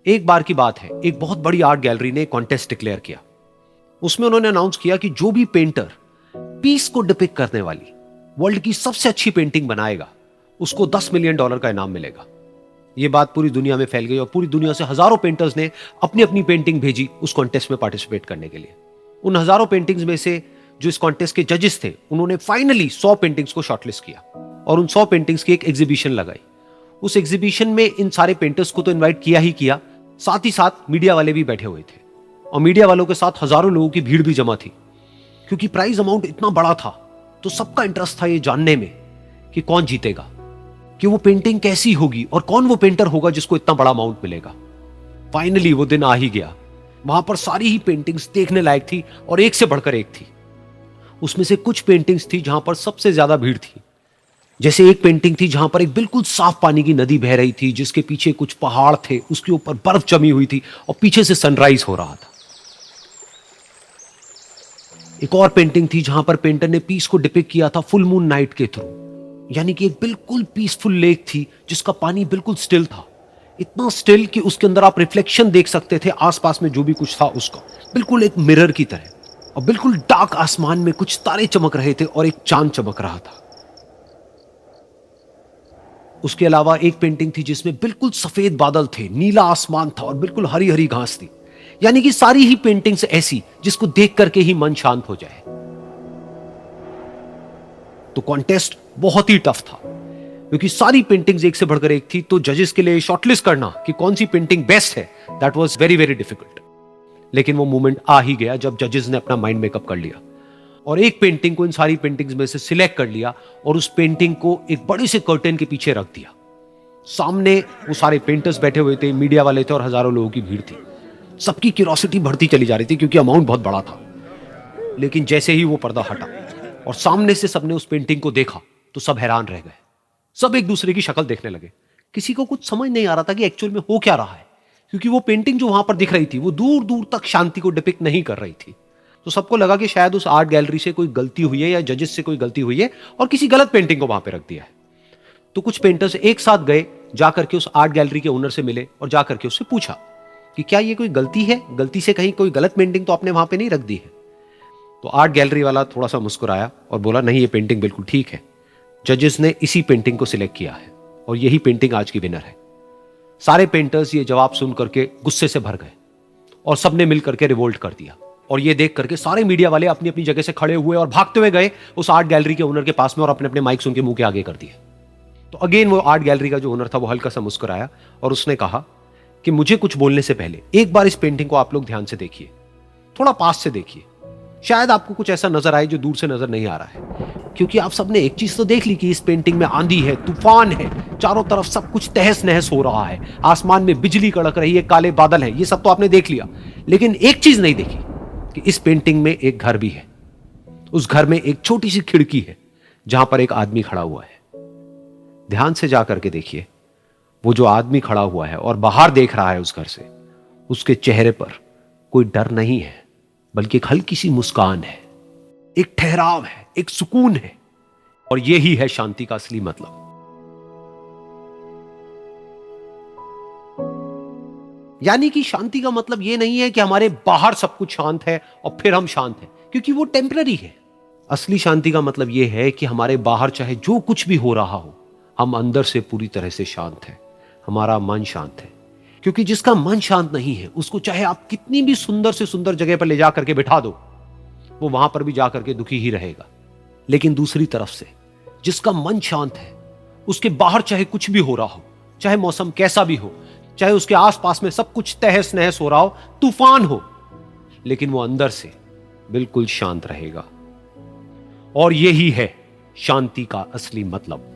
एक बार की बात है, एक बहुत बड़ी आर्ट गैलरी ने कॉन्टेस्ट डिक्लेयर किया। उसमें उन्होंने अनाउंस किया कि जो भी पेंटर पीस को डिपिक्ट करने वाली वर्ल्ड की सबसे अच्छी पेंटिंग बनाएगा, उसको $10 मिलियन का इनाम मिलेगा। यह बात पूरी दुनिया में फैल गई और पूरी दुनिया से हजारों पेंटर्स ने अपनी अपनी पेंटिंग भेजी उस कॉन्टेस्ट में पार्टिसिपेट करने के लिए। उन हजारों पेंटिंग्स में से जो इस कॉन्टेस्ट के जजेस थे, उन्होंने फाइनली 100 पेंटिंग्स को शॉर्टलिस्ट किया और उन 100 पेंटिंग्स की एक एग्जीबिशन लगाई। उस एग्जीबिशन में इन सारे पेंटर्स को तो इनवाइट किया ही किया, साथ ही साथ मीडिया वाले भी बैठे हुए थे और मीडिया वालों के साथ हजारों लोगों की भीड़ भी जमा थी। क्योंकि प्राइज अमाउंट इतना बड़ा था तो सबका इंटरेस्ट था ये जानने में कि कौन जीतेगा, कि वो पेंटिंग कैसी होगी और कौन वो पेंटर होगा जिसको इतना बड़ा अमाउंट मिलेगा। फाइनली वो दिन आ ही गया। वहां पर सारी ही पेंटिंग्स देखने लायक थी और एक से बढ़कर एक थी। उसमें से कुछ पेंटिंग्स थी जहां पर सबसे ज्यादा भीड़ थी। जैसे एक पेंटिंग थी जहां पर एक बिल्कुल साफ पानी की नदी बह रही थी, जिसके पीछे कुछ पहाड़ थे, उसके ऊपर बर्फ जमी हुई थी और पीछे से सनराइज हो रहा था। एक और पेंटिंग थी जहां पर पेंटर ने पीस को डिपिक्ट किया था फुल मून नाइट के थ्रू, यानी कि एक बिल्कुल पीसफुल लेक थी जिसका पानी बिल्कुल स्टिल था, इतना स्टिल कि उसके अंदर आप रिफ्लेक्शन देख सकते थे आसपास में जो भी कुछ था उसका, बिल्कुल एक मिरर की तरह। और बिल्कुल डार्क आसमान में कुछ तारे चमक रहे थे और एक चांद चमक रहा था। उसके अलावा एक पेंटिंग थी जिसमें बिल्कुल सफेद बादल थे, नीला आसमान था और बिल्कुल हरी हरी घास थी। यानी कि सारी ही पेंटिंग्स ऐसी जिसको देख करके ही मन शांत हो जाए। तो कॉन्टेस्ट बहुत ही टफ था क्योंकि सारी पेंटिंग्स एक से बढ़कर एक थी। तो जजेस के लिए शॉर्टलिस्ट करना कि कौन सी पेंटिंग बेस्ट है, that was very very difficult. लेकिन वो मोमेंट आ ही गया जब जजेस ने अपना माइंड मेकअप कर लिया और एक पेंटिंग को इन सारी पेंटिंग्स में से सिलेक्ट कर लिया और उस पेंटिंग को एक बड़े से कर्टेन के पीछे रख दिया। सामने वो सारे पेंटर्स बैठे हुए थे, मीडिया वाले थे और हजारों लोगों की भीड़ थी। सबकी क्यूरियोसिटी बढ़ती चली जा रही थी क्योंकि अमाउंट बहुत बड़ा था। लेकिन जैसे ही वो पर्दा हटा और सामने से सबने उस पेंटिंग को देखा तो सब हैरान रह गए। सब एक दूसरे की शक्ल देखने लगे। किसी को कुछ समझ नहीं आ रहा था कि एक्चुअल में हो क्या रहा है, क्योंकि वो पेंटिंग जो वहां पर दिख रही थी वो दूर दूर तक शांति को डिपिक्ट नहीं कर रही थी। तो सबको लगा कि शायद उस आर्ट गैलरी से कोई गलती हुई है या जजेस से कोई गलती हुई है और किसी गलत पेंटिंग को वहां पे रख दिया है। तो कुछ पेंटर्स एक साथ गए, जाकर के उस आर्ट गैलरी के ओनर से मिले और जाकर के उससे पूछा कि क्या ये कोई गलती है, गलती से कहीं कोई गलत पेंटिंग तो आपने वहां पे नहीं रख दी है। तो आर्ट गैलरी वाला थोड़ा सा मुस्कुराया और बोला, नहीं ये पेंटिंग बिल्कुल ठीक है, जजेस ने इसी पेंटिंग को सिलेक्ट किया है और यही पेंटिंग आज की विनर है। सारे पेंटर्स ये जवाब सुन करके गुस्से से भर गए और सबने मिल करके रिवोल्ट कर दिया। और ये देख करके सारे मीडिया वाले अपनी अपनी जगह से खड़े हुए और भागते हुए गए उस आर्ट गैलरी के ओनर के पास में और अपने अपने माइक्स उनके मुंह के आगे कर दिए। तो अगेन वो आर्ट गैलरी का जो ओनर था वो हल्का सा मुस्कुराया और उसने कहा कि मुझे कुछ बोलने से पहले एक बार इस पेंटिंग को आप लोग ध्यान से देखिए, थोड़ा पास से देखिए, शायद आपको कुछ ऐसा नजर आए जो दूर से नजर नहीं आ रहा है। क्योंकि आप सबने एक चीज तो देख ली कि इस पेंटिंग में आंधी है, तूफान है, चारों तरफ सब कुछ तहस नहस हो रहा है, आसमान में बिजली कड़क रही है, काले बादल हैं, ये सब तो आपने देख लिया। लेकिन एक चीज नहीं देखी कि इस पेंटिंग में एक घर भी है। उस घर में एक छोटी सी खिड़की है जहां पर एक आदमी खड़ा हुआ है। ध्यान से जाकर के देखिए, वो जो आदमी खड़ा हुआ है और बाहर देख रहा है उस घर से, उसके चेहरे पर कोई डर नहीं है, बल्कि एक हल्की सी मुस्कान है, एक ठहराव है, एक सुकून है। और यही है शांति का असली मतलब। यानी कि शांति का मतलब यह नहीं है कि हमारे बाहर सब कुछ शांत है और फिर हम शांत हैं, क्योंकि वो टेम्पररी है। असली शांति का मतलब यह है कि हमारे बाहर चाहे जो कुछ भी हो रहा हो, हम अंदर से पूरी तरह से शांत हैं, हमारा मन शांत है। क्योंकि जिसका मन शांत नहीं है, उसको चाहे आप कितनी भी सुंदर से सुंदर जगह पर ले जाकर के बिठा दो, वो वहां पर भी जाकर के दुखी ही रहेगा। लेकिन दूसरी तरफ से जिसका मन शांत है, उसके बाहर चाहे कुछ भी हो रहा हो, चाहे मौसम कैसा भी हो, चाहे उसके आसपास में सब कुछ तहस नहस हो रहा हो, तूफान हो, लेकिन वो अंदर से बिल्कुल शांत रहेगा। और यही है शांति का असली मतलब।